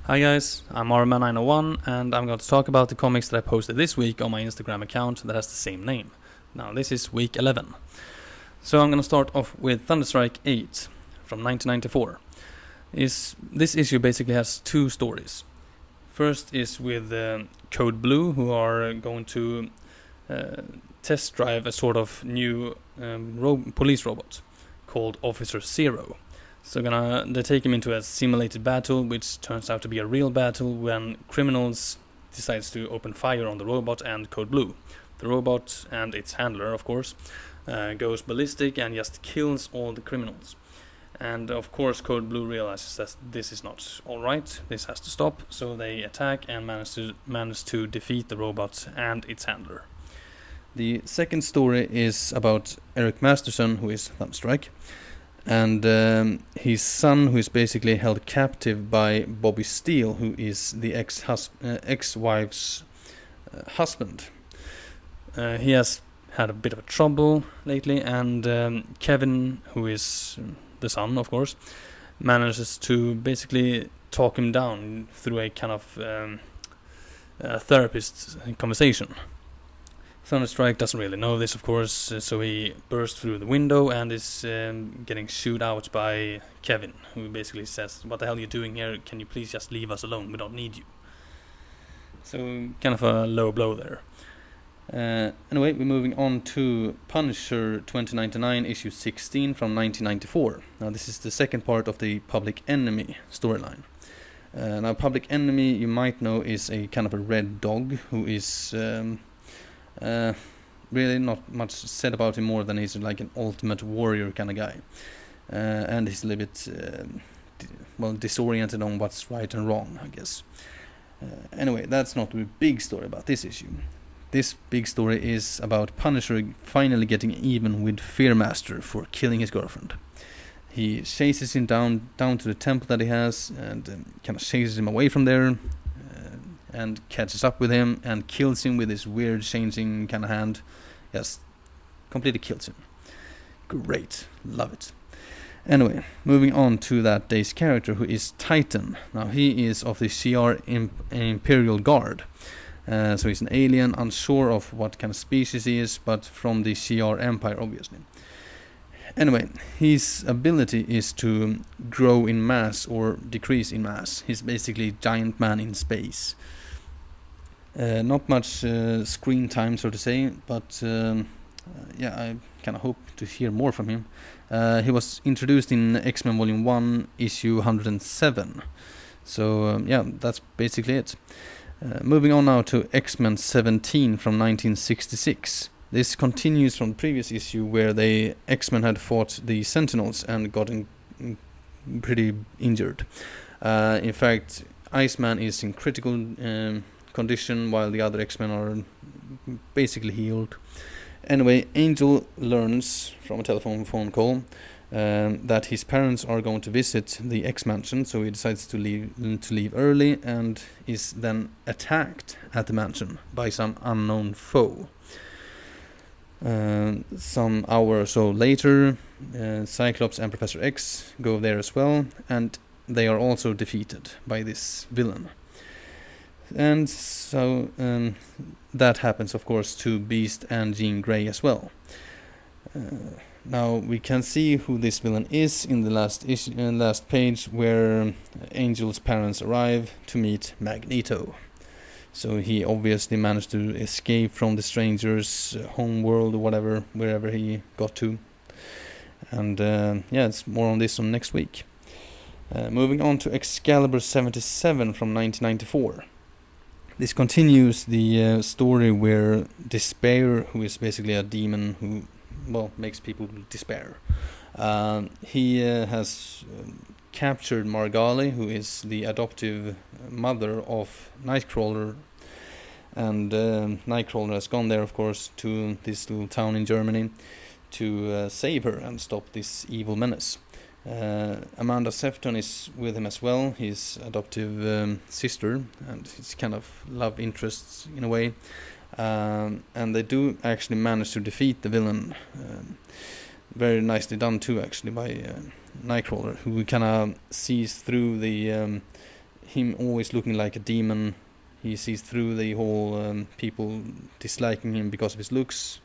Hi guys, I'm Arman901 and I'm going to talk about the comics that I posted this week on my Instagram account that has the same name. Now this is week 11. So I'm going to start off with Thunderstrike 8 from 1994. This issue basically has two stories. First is with Code Blue, who are going to test drive a sort of new police robot called Officer Zero. So they take him into a simulated battle, which turns out to be a real battle when criminals decides to open fire on the robot and Code Blue. The robot and its handler, of course, goes ballistic and just kills all the criminals. And of course Code Blue realizes that this is not alright, this has to stop, so they attack and manage to defeat the robot and its handler. The second story is about Eric Masterson, who is Thunderstrike, and his son, who is basically held captive by Bobby Steele, who is the ex-wife's husband. He has had a bit of a trouble lately, and Kevin, who is the son, of course, manages to basically talk him down through a kind of therapist conversation. Thunderstrike doesn't really know this, of course, so he bursts through the window and is getting shooed out by Kevin, who basically says, "What the hell are you doing here? Can you please just leave us alone? We don't need you." So, kind of a low blow there. Anyway, we're moving on to Punisher 2099 issue 16 from 1994. Now, this is the second part of the Public Enemy storyline. Now, Public Enemy, you might know, is a kind of a red dog who is... really not much said about him more than he's like an ultimate warrior kind of guy, and he's a little bit disoriented on what's right and wrong, I guess. Anyway, that's not the big story about this issue. This big story is about Punisher finally getting even with Fearmaster for killing his girlfriend. He chases him down to the temple that he has and kind of chases him away from there, and catches up with him and kills him with his weird changing kind of hand. Yes, completely kills him. Great, love it. Anyway, moving on to that day's character, who is Titan. Now, he is of the CR Imperial Guard. So he's an alien, unsure of what kind of species he is, but from the CR Empire, obviously. Anyway, his ability is to grow in mass or decrease in mass. He's basically a giant man in space. Not much screen time, so to say, but I kind of hope to hear more from him. He was introduced in X-Men Volume 1, issue 107. So, that's basically it. Moving on now to X-Men 17 from 1966. This continues from the previous issue where the X-Men had fought the Sentinels and gotten pretty injured. In fact, Iceman is in critical condition while the other X-Men are basically healed. Anyway, Angel learns from a phone call that his parents are going to visit the X-Mansion, so he decides to leave early and is then attacked at the mansion by some unknown foe. Some hour or so later, Cyclops and Professor X go there as well, and they are also defeated by this villain. And so that happens, of course, to Beast and Jean Grey as well. Now we can see who this villain is in the last page, where Angel's parents arrive to meet Magneto. So he obviously managed to escape from the stranger's home world or whatever, wherever he got to. And it's more on this on next week. Moving on to Excalibur 77 from 1994. This continues the story where Despair, who is basically a demon who, makes people despair. He has captured Margali, who is the adoptive mother of Nightcrawler, and Nightcrawler has gone there, of course, to this little town in Germany to save her and stop this evil menace. Amanda Sefton is with him as well, his adoptive sister, and his kind of love interests in a way. And they do actually manage to defeat the villain. Very nicely done too, actually, by Nightcrawler, who kind of sees through the him always looking like a demon. He sees through the whole people disliking him because of his looks,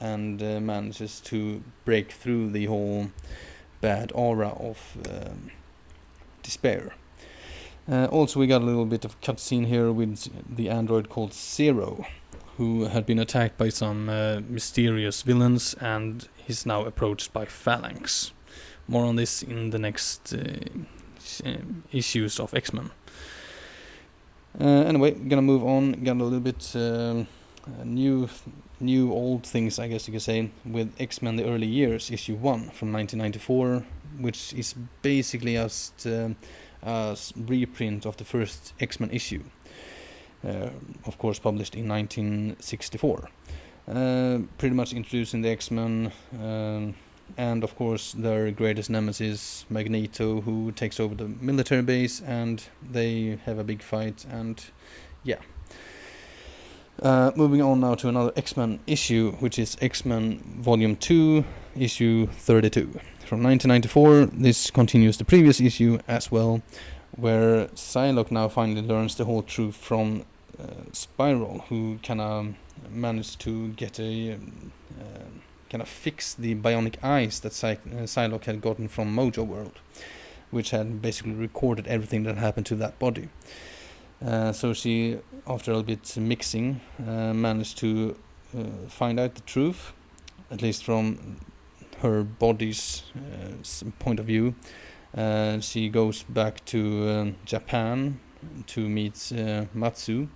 and manages to break through the whole bad aura of despair. Also, we got a little bit of cutscene here with the android called Zero, who had been attacked by some mysterious villains and is now approached by Phalanx. More on this in the next issues of X-Men. Anyway, gonna move on. Got a little bit new old things, I guess you could say, with X-Men the Early Years, issue 1 from 1994, which is basically just a reprint of the first X-Men issue. Of course published in 1964. Pretty much introducing the X-Men, and of course their greatest nemesis, Magneto, who takes over the military base, and they have a big fight, and yeah. Moving on now to another X-Men issue, which is X-Men Volume 2, issue 32. From 1994, this continues the previous issue as well, where Psylocke now finally learns the whole truth from Spiral, who kinda managed to get a kinda fix the bionic eyes that Psylocke had gotten from Mojo World, which had basically recorded everything that happened to that body. So she, after a bit mixing, managed to find out the truth, at least from her body's point of view. She goes back to Japan to meet Matsu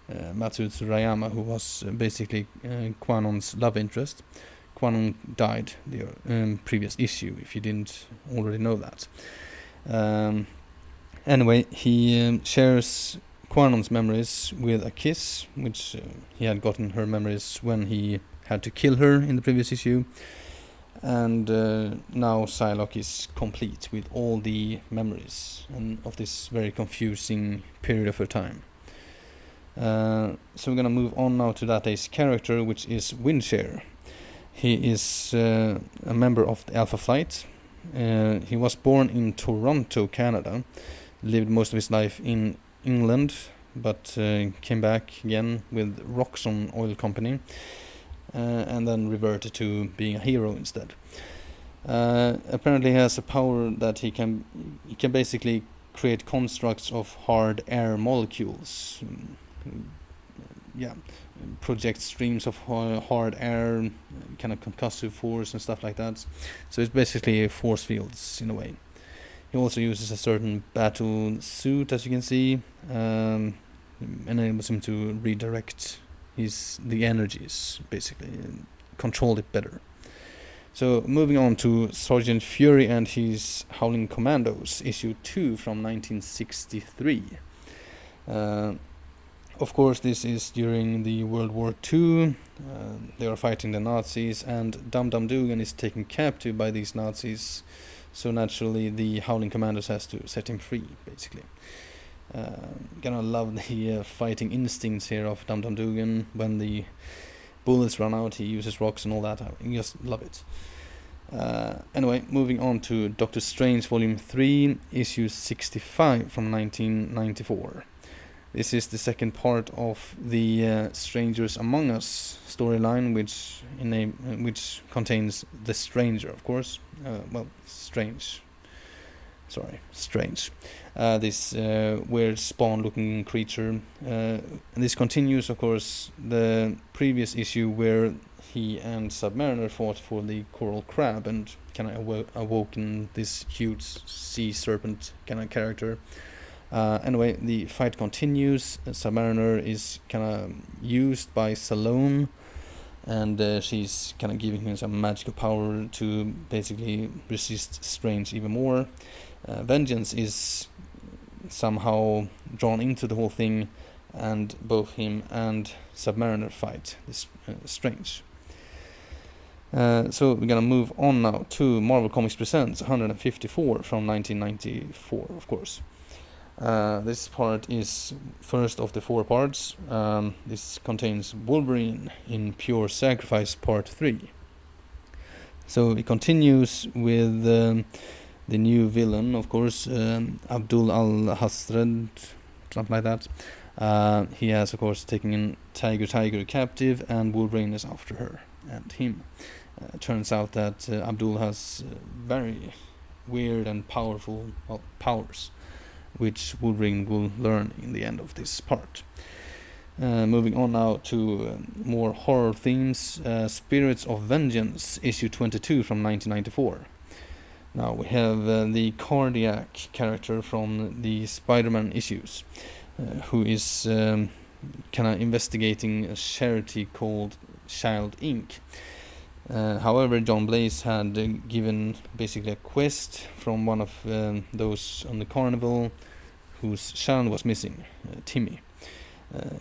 Tsurayama, who was basically Quanon's love interest. Quanon died the previous issue, if you didn't already know that. Anyway, he shares Quanon's memories with a kiss, which he had gotten her memories when he had to kill her in the previous issue. And now Psylocke is complete with all the memories and of this very confusing period of her time. So we're gonna move on now to that day's character, which is Windshear. He is a member of the Alpha Flight. He was born in Toronto, Canada, lived most of his life in England, but came back again with Roxxon Oil Company, and then reverted to being a hero instead. Apparently he has a power that he can basically create constructs of hard air molecules. Project streams of hard air, kind of concussive force and stuff like that. So it's basically force fields in a way. He also uses a certain battle suit, as you can see, enables him to redirect the energies, basically, and control it better. So moving on to Sergeant Fury and his Howling Commandos, issue 2 from 1963. Of course, this is during the World War II. They are fighting the Nazis, and Dum Dum Dugan is taken captive by these Nazis. So naturally, the Howling Commandos has to set him free, basically. Gonna love the fighting instincts here of Dum Dum Dugan. When the bullets run out, he uses rocks and all that. I just love it. Anyway, moving on to Doctor Strange Volume 3, issue 65 from 1994. This is the second part of the Strangers Among Us storyline, which contains the Stranger, of course. Strange. This weird spawn-looking creature. And this continues, of course, the previous issue where he and Submariner fought for the coral crab and kind of awoken this huge sea serpent kind of character. Anyway, the fight continues. Submariner is kind of used by Salome, and she's kind of giving him some magical power to basically resist Strange even more. Vengeance is somehow drawn into the whole thing, and both him and Submariner fight this Strange. So we're gonna move on now to Marvel Comics Presents 154 from 1994, of course. This part is first of the 4 parts. This contains Wolverine in Pure Sacrifice Part 3. So it continues with the new villain, of course, Abdul Al-Hasred, something like that. He has, of course, taken in Tiger captive, and Wolverine is after her and him. Turns out that Abdul has very weird and powerful powers, which Wolverine will learn in the end of this part. Moving on now to more horror themes. Spirits of Vengeance, issue 22 from 1994. Now we have the Cardiac character from the Spider-Man issues, who is kind of investigating a charity called Child Inc. However, John Blaze had given basically a quest from one of those on the carnival whose child was missing, Timmy.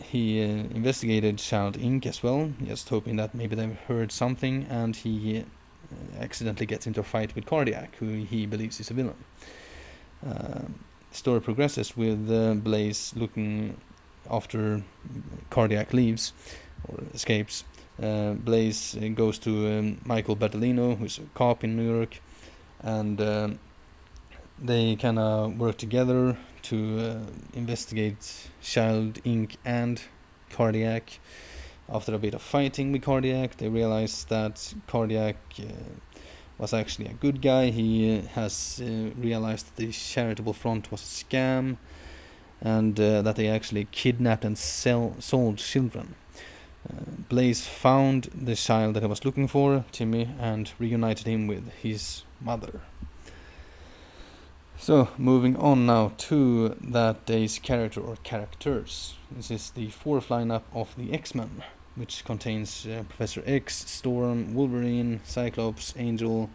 He investigated Child Inc. as well, just hoping that maybe they've heard something, and he accidentally gets into a fight with Cardiac, who he believes is a villain. Story progresses with Blaze looking after Cardiac leaves or escapes. Blaze goes to Michael Bertolino, who's a cop in New York, and they kind of work together to investigate Child Inc. and Cardiac. After a bit of fighting with Cardiac, they realize that Cardiac was actually a good guy. He has realized that the charitable front was a scam, and that they actually kidnapped and sold children. Blaze found the child that he was looking for, Timmy, and reunited him with his mother. So, moving on now to that day's character or characters. This is the fourth lineup of the X-Men, which contains Professor X, Storm, Wolverine, Cyclops, Angel,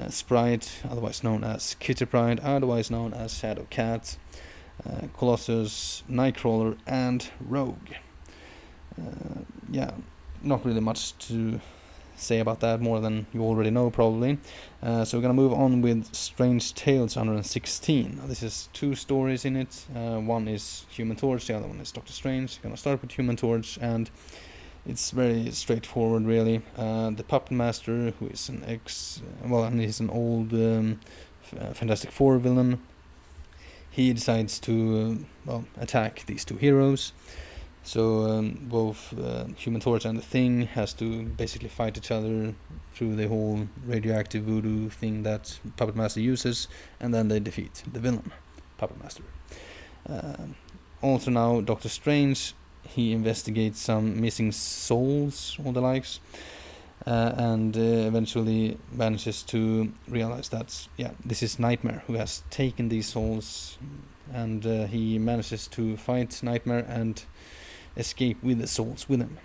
Sprite, otherwise known as Kitty Pryde, otherwise known as Shadowcat, Colossus, Nightcrawler, and Rogue. Not really much to say about that, more than you already know probably. So we're gonna move on with Strange Tales 116. This is two stories in it. One is Human Torch, the other one is Doctor Strange. I'm gonna start with Human Torch, and it's very straightforward really. The Puppet Master, who is and he's an old Fantastic Four villain. He decides to attack these two heroes. So both Human Torch and the Thing has to basically fight each other through the whole radioactive voodoo thing that Puppet Master uses, and then they defeat the villain, Puppet Master. Also now Doctor Strange, he investigates some missing souls or the likes, and eventually manages to realize that this is Nightmare who has taken these souls, and he manages to fight Nightmare and escape with the souls with him.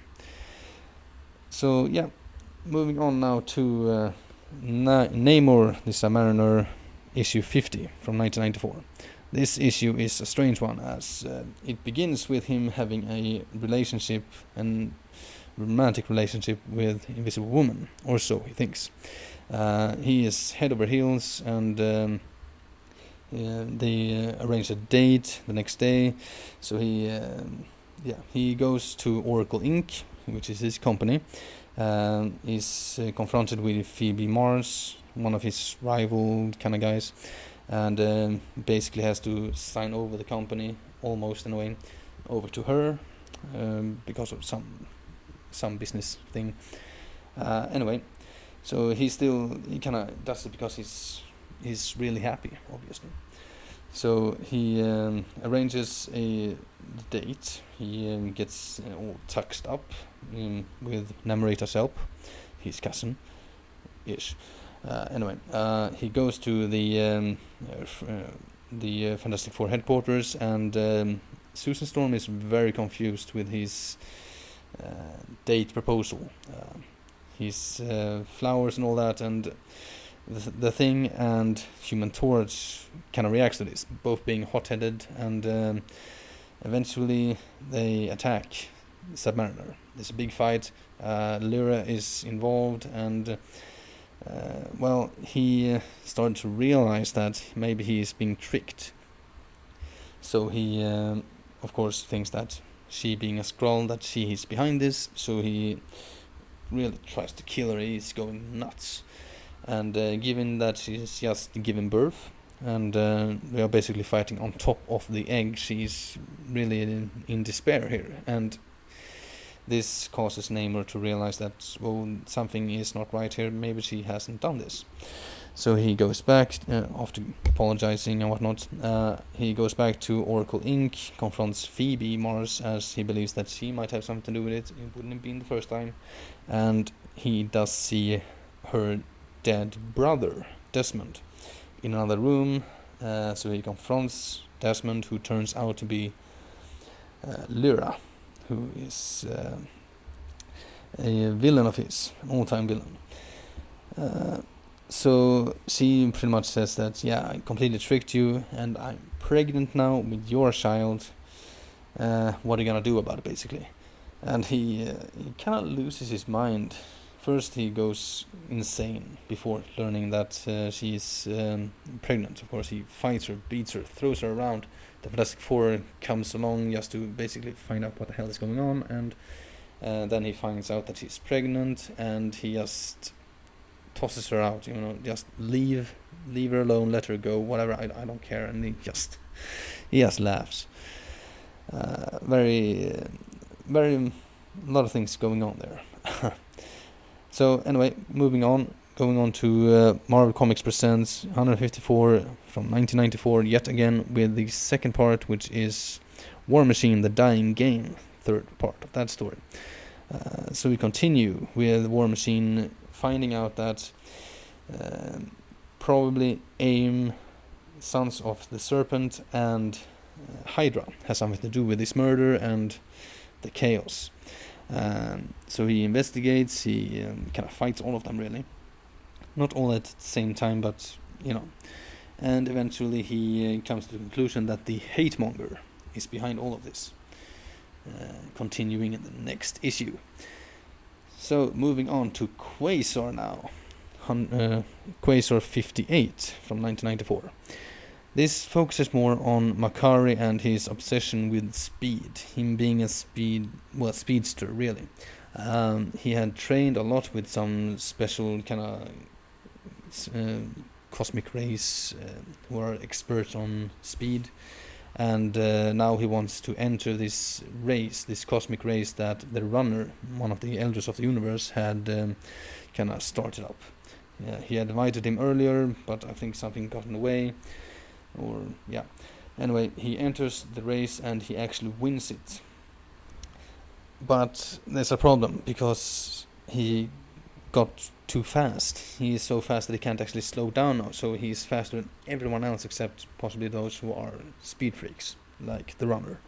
So moving on now to Namor the Submariner, issue 50 from 1994. This issue is a strange one, as it begins with him having a relationship, and romantic relationship, with Invisible Woman, or so he thinks. He is head over heels, and they arrange a date the next day. So he goes to Oracle Inc., which is his company, is confronted with Phoebe Mars, one of his rival kind of guys, and basically has to sign over the company, almost in a way, over to her, because of some business thing. Anyway, so he kind of does it because he's really happy, obviously. So he arranges a date. He gets all tuxed up with Namorita's help, his cousin-ish. Anyway, he goes to the Fantastic Four headquarters, and Susan Storm is very confused with his date proposal. His flowers and all that, and the Thing and Human Torch kind of reacts to this, both being hot-headed, and eventually they attack Submariner. There's a big fight. Llyra is involved, and he started to realize that maybe he is being tricked. So he, of course, thinks that she, being a Skrull, that she is behind this. So he really tries to kill her. He's going nuts. And given that she's just given birth, and they are basically fighting on top of the egg, she's really in despair here. And this causes Namor to realize that, well, something is not right here, maybe she hasn't done this. So he goes back, after apologizing and whatnot, he goes back to Oracle Inc., confronts Phoebe Mars, as he believes that she might have something to do with it. It wouldn't have been the first time. And he does see her dead brother, Desmond, in another room. So he confronts Desmond, who turns out to be Llyra, who is a villain of his, an all-time villain. So she pretty much says that, yeah, I completely tricked you, and I'm pregnant now with your child. What are you gonna do about it, basically? And he kind of loses his mind. First he goes insane before learning that she is pregnant. Of course, he fights her, beats her, throws her around. The Fantastic Four comes along just to basically find out what the hell is going on, and then he finds out that she's pregnant, and he just tosses her out, just leave her alone, let her go, whatever, I don't care. And he just laughs. Very a lot of things going on there. So anyway, going on to Marvel Comics Presents 154 from 1994, yet again with the second part, which is War Machine: The Dying Game, third part of that story. So we continue with War Machine finding out that probably AIM, Sons of the Serpent, and Hydra has something to do with this murder and the chaos. So he investigates, he kind of fights all of them, really. Not all at the same time, but, And eventually he comes to the conclusion that the hate monger is behind all of this. Continuing in the next issue. So moving on to Quasar now. Quasar 58 from 1994. This focuses more on Makkari and his obsession with speed. Him being a speedster, really. He had trained a lot with some special kind of cosmic rays who are experts on speed. And now he wants to enter this race, this cosmic race that the Runner, one of the Elders of the Universe, had kind of started up. He had invited him earlier, but I think something got in the way. Anyway, he enters the race and he actually wins it. But there's a problem, because he got too fast. He is so fast that he can't actually slow down now, so he's faster than everyone else except possibly those who are speed freaks, like the Runner.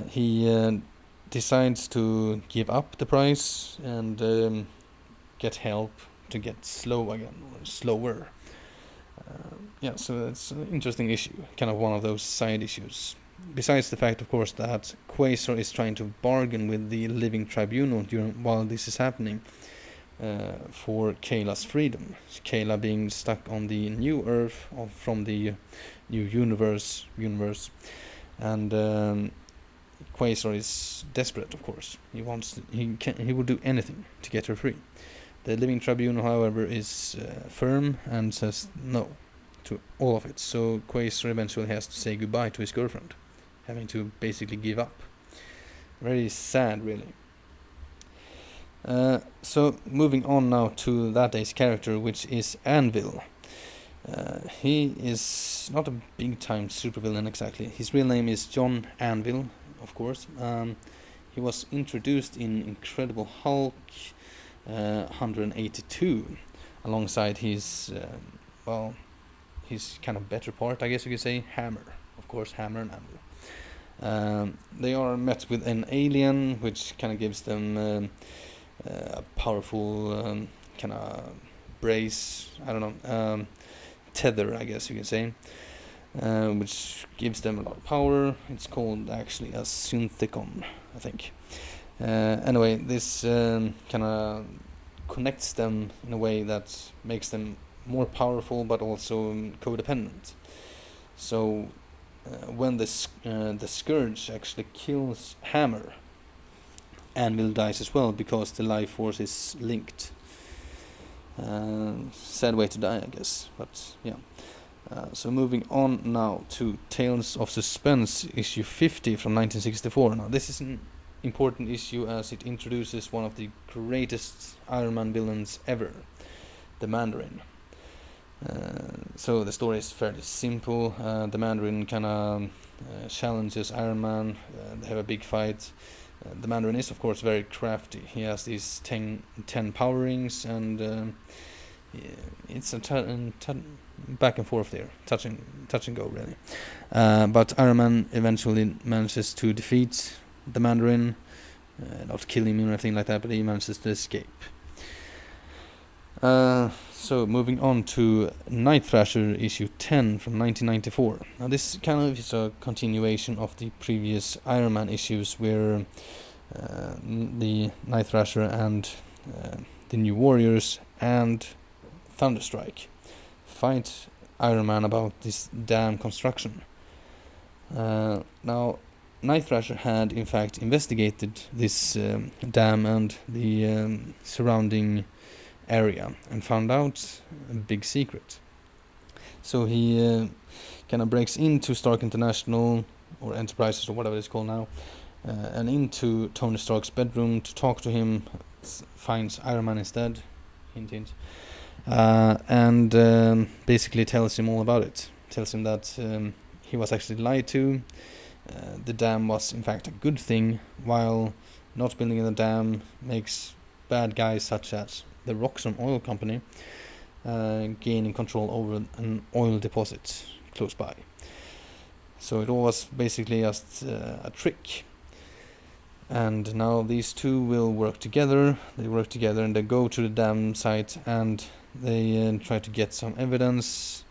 He decides to give up the prize and get help to get slow again, or slower. So it's an interesting issue, kind of one of those side issues. Besides the fact, of course, that Quasar is trying to bargain with the Living Tribunal while this is happening, for Kayla's freedom. Kayla being stuck on the new Earth from the new universe, and Quasar is desperate, of course. He will do anything to get her free. The Living Tribunal, however, is firm and says no to all of it. So Quasar eventually has to say goodbye to his girlfriend, having to basically give up. Very sad, really. So moving on now to that day's character, which is Anvil. He is not a big-time supervillain exactly. His real name is John Anvil, of course. He was introduced in Incredible Hulk 182, alongside his kind of better part, I guess you could say, Hammer. Of course, Hammer and Anvil. They are met with an alien, which kind of gives them a powerful kind of brace, tether, I guess you can say, which gives them a lot of power. It's called actually a synthicon, I think. Anyway, this kind of connects them in a way that makes them more powerful, but also codependent. So when the Scourge actually kills Hammer, Anvil dies as well, because the life force is linked. Sad way to die, I guess, but yeah. So moving on now to Tales of Suspense, issue 50 from 1964. Now this is an important issue as it introduces one of the greatest Iron Man villains ever, the Mandarin. So the story is fairly simple. The Mandarin kind of challenges Iron Man. They have a big fight. The Mandarin is of course very crafty. He has these 10 power rings, and it's a back and forth there, touch and go really. But Iron Man eventually manages to defeat the Mandarin, not kill him or anything like that, but he manages to escape. So moving on to Night-Thrasher issue 10 from 1994. Now this kind of is a continuation of the previous Iron Man issues, where the Night-Thrasher and the New Warriors and Thunderstrike fight Iron Man about this dam construction. Now Night-Thrasher had in fact investigated this dam and the surrounding area and found out a big secret. So he kind of breaks into Stark International, or Enterprises or whatever it's called now, and into Tony Stark's bedroom to talk to him. Finds Iron Man instead, hint hint, and basically tells him all about it. Tells him that he was actually lied to. The dam was in fact a good thing, while not building the dam makes bad guys such as the Roxxon oil company gaining control over an oil deposit close by. So it all was basically just a trick. And now these two will work together. They work together and they go to the dam site and they try to get some evidence,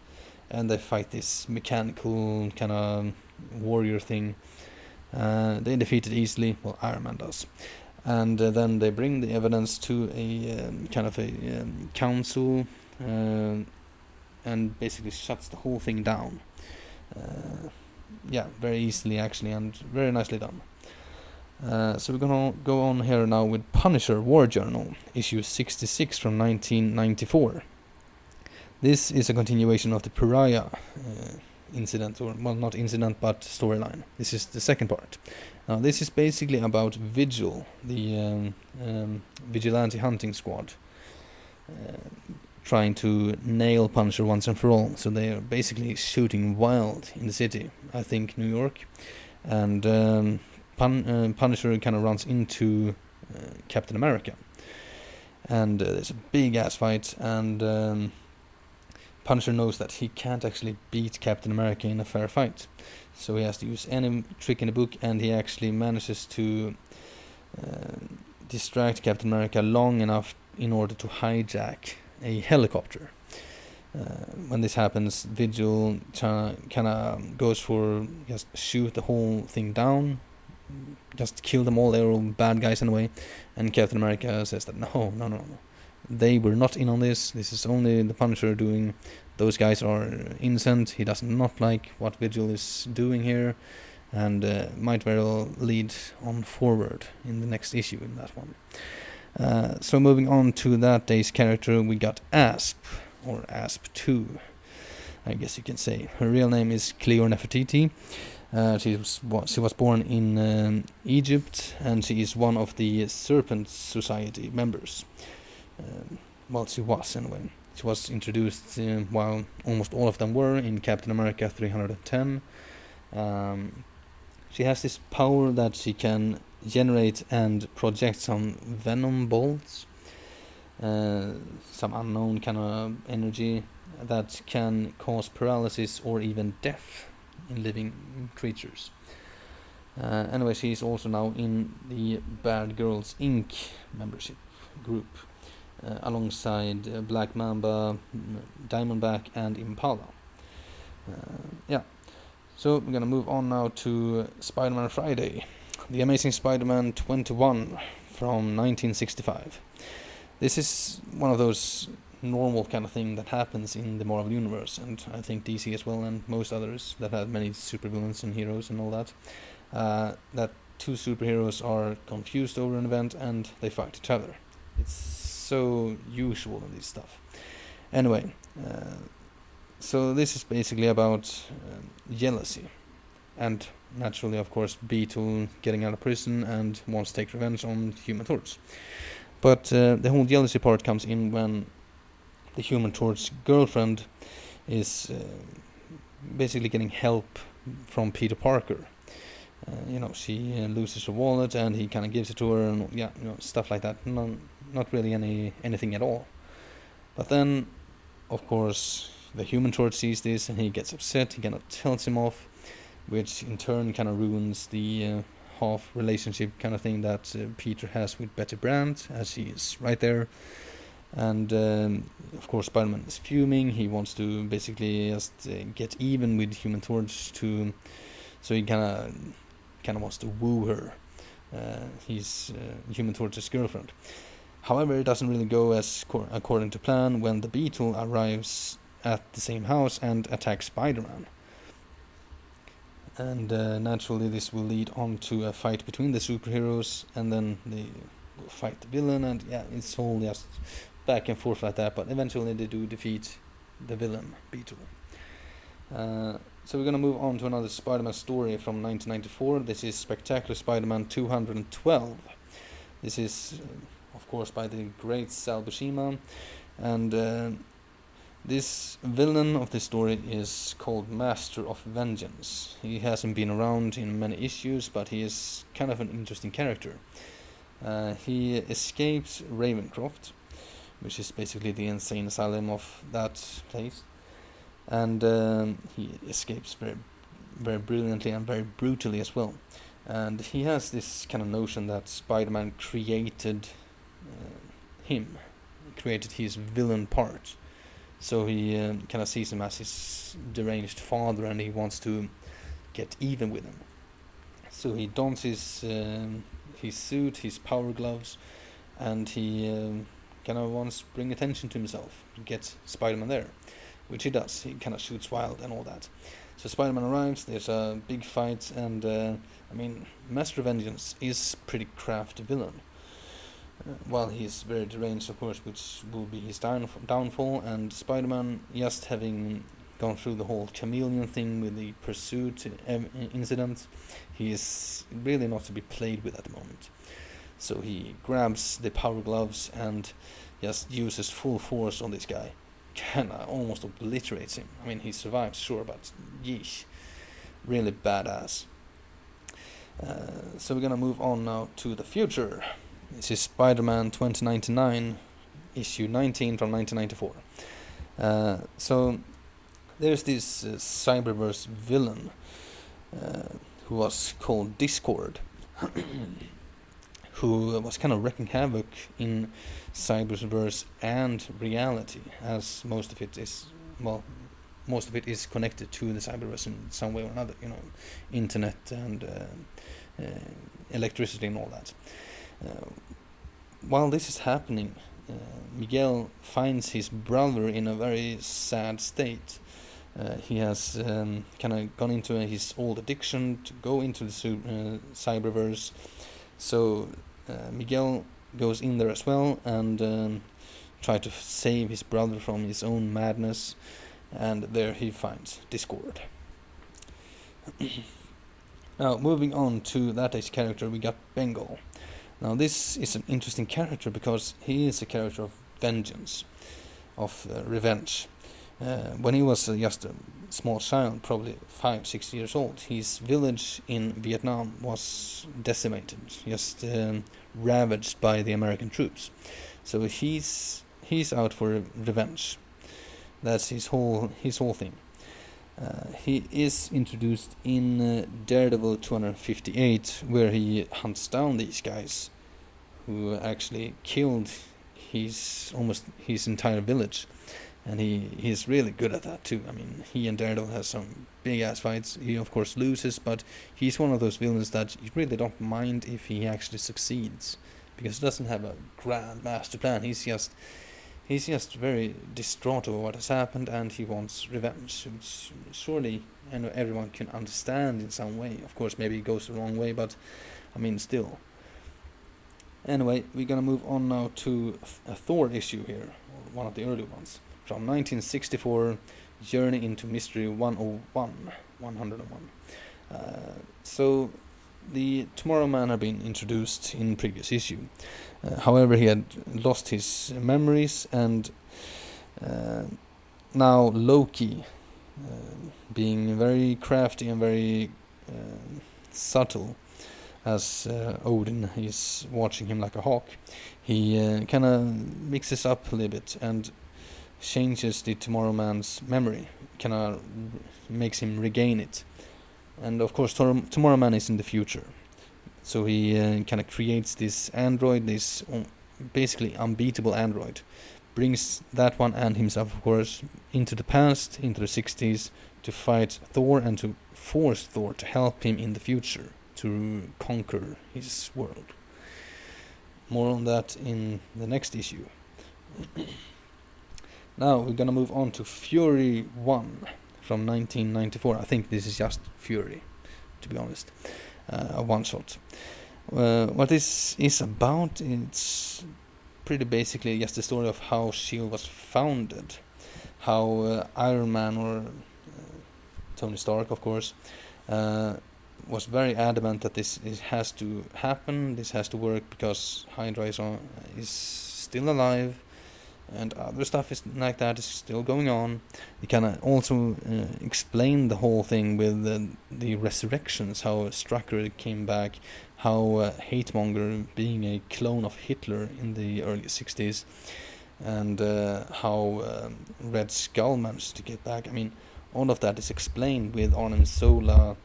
and they fight this mechanical kind of warrior thing. They defeat it easily, well, Iron Man does. And then they bring the evidence to a kind of a council, and basically shuts the whole thing down. Yeah, very easily actually, and very nicely done. So we're gonna go on here now with Punisher War Journal, issue 66 from 1994. This is a continuation of the Pariah incident, or well, not incident but storyline. This is the second part. Now this is basically about Vigil, the vigilante hunting squad, trying to nail Punisher once and for all. So they are basically shooting wild in the city, I think New York, and Punisher kind of runs into Captain America, and there's a big ass fight, and Punisher knows that he can't actually beat Captain America in a fair fight, so he has to use any trick in the book, and he actually manages to distract Captain America long enough in order to hijack a helicopter. When this happens, Vigil kind of goes for just shoot the whole thing down, just kill them all, they're all bad guys anyway, and Captain America says that no, they were not in on this is only the Punisher doing, those guys are innocent, he does not like what Vigil is doing here, and might very well lead on forward in the next issue in that one. So moving on to that day's character, we got Asp, or Asp 2, I guess you can say. Her real name is Cleo Nefertiti. She was born in Egypt, and she is one of the Serpent Society members. Well, she was anyway. She was introduced while almost all of them were in Captain America 310. She has this power that she can generate and project some venom bolts, some unknown kind of energy that can cause paralysis or even death in living creatures. Anyway, she is also now in the Bad Girls Inc. membership group, alongside Black Mamba, Diamondback, and Impala. Yeah, so we're gonna move on now to Spider-Man Friday, The Amazing Spider-Man 21 from 1965. This is one of those normal kind of thing that happens in the Marvel universe, and I think DC as well, and most others that have many supervillains and heroes and all that. That two superheroes are confused over an event and they fight each other. It's so usual in this stuff. Anyway, so this is basically about jealousy, and naturally, of course, Beetle getting out of prison and wants to take revenge on Human Torch. But the whole jealousy part comes in when the Human Torch girlfriend is basically getting help from Peter Parker. She loses her wallet and he kind of gives it to her, and stuff like that. Not really anything at all. But then, of course, the Human Torch sees this and he gets upset. He kind of tells him off, which in turn kind of ruins the half relationship kind of thing that Peter has with Betty Brant, as she is right there. And of course, Spider-Man is fuming. He wants to basically just get even with Human Torch, so he kind of wants to woo her. He's Human Torch's girlfriend. However, it doesn't really go as according to plan when the Beetle arrives at the same house and attacks Spider-Man. And naturally this will lead on to a fight between the superheroes, and then they will fight the villain, and it's all just back and forth like that, but eventually they do defeat the villain, Beetle. So we're going to move on to another Spider-Man story from 1994. This is Spectacular Spider-Man 212. This is, of course, by the great Sal Buscema, and this villain of this story is called Master of Vengeance. He hasn't been around in many issues, but he is kind of an interesting character. He escapes Ravencroft, which is basically the insane asylum of that place, and he escapes very, very brilliantly and very brutally as well. And he has this kind of notion that Spider-Man created his villain part. So he kind of sees him as his deranged father, and he wants to get even with him. So he dons his suit, his power gloves, and he kind of wants to bring attention to himself, get Spider-Man there, which he does. He kind of shoots wild and all that. So Spider-Man arrives, there's a big fight, and Master of Vengeance is pretty crafty villain. Well, he's very deranged, of course, which will be his downfall, and Spider-Man, just having gone through the whole chameleon thing with the pursuit incident, he is really not to be played with at the moment. So he grabs the power gloves and just uses full force on this guy. Kinda almost obliterates him. I mean, he survives, sure, but yeesh, really badass. So we're gonna move on now to the future. This is Spider-Man 2099, issue 19 from 1994. So there's this Cyberverse villain who was called Discord, who was kind of wreaking havoc in Cyberverse and reality, as most of it is connected to the Cyberverse in some way or another, internet and electricity and all that. While this is happening, Miguel finds his brother in a very sad state. He has kind of gone into his old addiction to go into the Cyberverse. So Miguel goes in there as well and try to save his brother from his own madness. And there he finds Discord. Now, moving on to that day's character, we got Bengal. Now, this is an interesting character because he is a character of vengeance, of revenge. When he was just a small child, probably 5-6 years old, his village in Vietnam was decimated, just ravaged by the American troops. So he's out for revenge. That's his whole thing. He is introduced in Daredevil 258, where he hunts down these guys who actually killed his entire village, and he's really good at that too. I mean, he and Daredevil has some big ass fights. He of course loses, but he's one of those villains that you really don't mind if he actually succeeds, because he doesn't have a grand master plan. He's just very distraught over what has happened, and he wants revenge, which surely everyone can understand in some way. Of course, maybe it goes the wrong way, but I mean, still. Anyway, we're gonna move on now to a Thor issue here, or one of the early ones, from 1964, Journey into Mystery 101. So, the Tomorrow Man had been introduced in previous issue. However, he had lost his memories, and now Loki, being very crafty and very subtle, as Odin is watching him like a hawk, he kind of mixes up a little bit and changes the Tomorrow Man's memory, kind of makes him regain it. And of course Tomorrow Man is in the future, so he kind of creates this android, this basically unbeatable android, brings that one and himself, of course, into the past, into the 60s, to fight Thor and to force Thor to help him in the future to conquer his world. More on that in the next issue. Now we're gonna move on to Fury 1 from 1994. I think this is just Fury, to be honest. A one-shot. What this is about, it's pretty basically just the story of how S.H.I.E.L.D. was founded. How Iron Man, or Tony Stark, of course, was very adamant that this has to happen, this has to work, because Hydra is still alive, and other stuff is like that is still going on. He kind of also explained the whole thing with the resurrections, how Strucker came back, how Hatemonger, being a clone of Hitler in the early 60s, and how Red Skull managed to get back. I mean, all of that is explained with Arnim Zola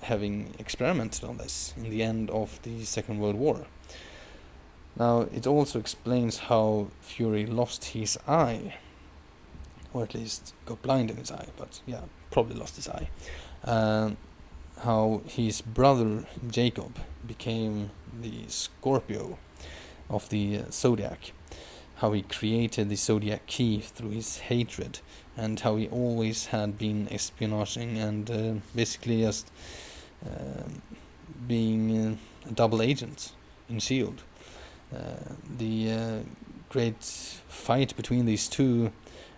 having experimented on this in the end of the Second World War. Now, it also explains how Fury lost his eye, or at least got blind in his eye, but yeah, probably lost his eye. How his brother Jacob became the Scorpio of the Zodiac, how he created the Zodiac key through his hatred, and how he always had been espionaging and basically just being a double agent in S.H.I.E.L.D. The great fight between these two,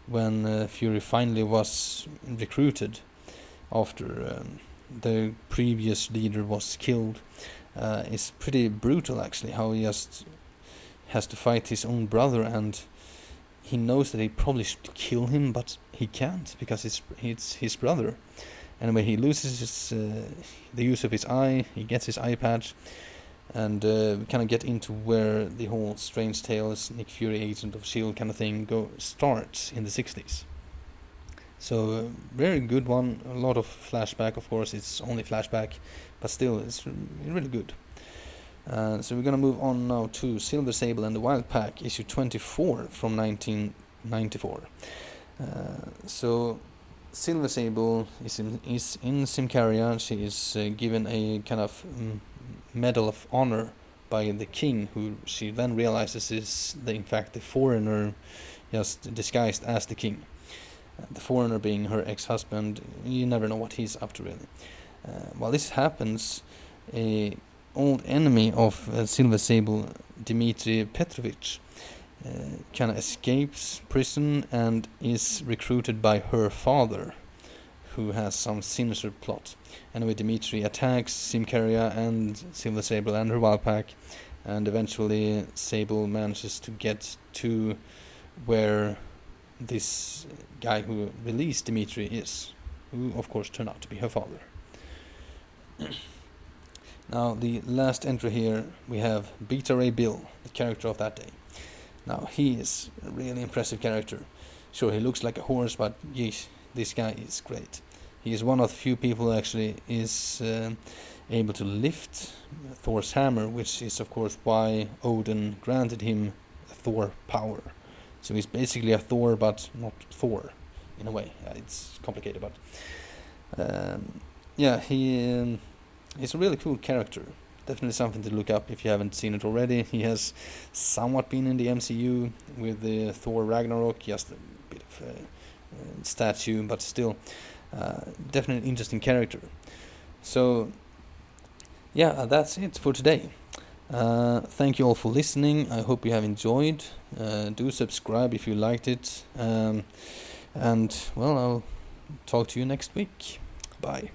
when Fury finally was recruited after the previous leader was killed, is pretty brutal actually. How he just has to fight his own brother, and he knows that he probably should kill him, but he can't because it's his brother. Anyway, he loses the use of his eye, he gets his eye patch, and we kind of get into where the whole Strange Tales, Nick Fury, Agent of S.H.I.E.L.D. kind of thing starts in the 60s. So, very good one. A lot of flashback, of course. It's only flashback, but still, it's really good. So we're gonna move on now to Silver Sable and the Wild Pack, issue 24 from 1994. So, Silver Sable is in Symkaria. She is given a kind of medal of honor by the king, who she then realizes is in fact the foreigner, just disguised as the king. The foreigner being her ex-husband. You never know what he's up to really. While this happens, a old enemy of Silver Sable, Dmitry Petrovich, kind of escapes prison and is recruited by her father, who has some sinister plot. Anyway, Dmitry attacks Symkaria and Silver Sable and her wild pack, and eventually Sable manages to get to where this guy who released Dmitry is, who of course turned out to be her father. Now, the last entry here, we have Beta Ray Bill, the character of that day. Now, he is a really impressive character. Sure, he looks like a horse, but yeesh, this guy is great. He is one of the few people who actually is able to lift Thor's hammer, which is of course why Odin granted him Thor power. So he's basically a Thor, but not Thor, in a way. It's complicated, but yeah, he's a really cool character. Definitely something to look up if you haven't seen it already. He has somewhat been in the MCU with the Thor Ragnarok, just a bit of a statue, but still definitely an interesting character. So yeah, that's it for today. Thank you all for listening. I hope you have enjoyed. Do subscribe if you liked it. And well, I'll talk to you next week. Bye.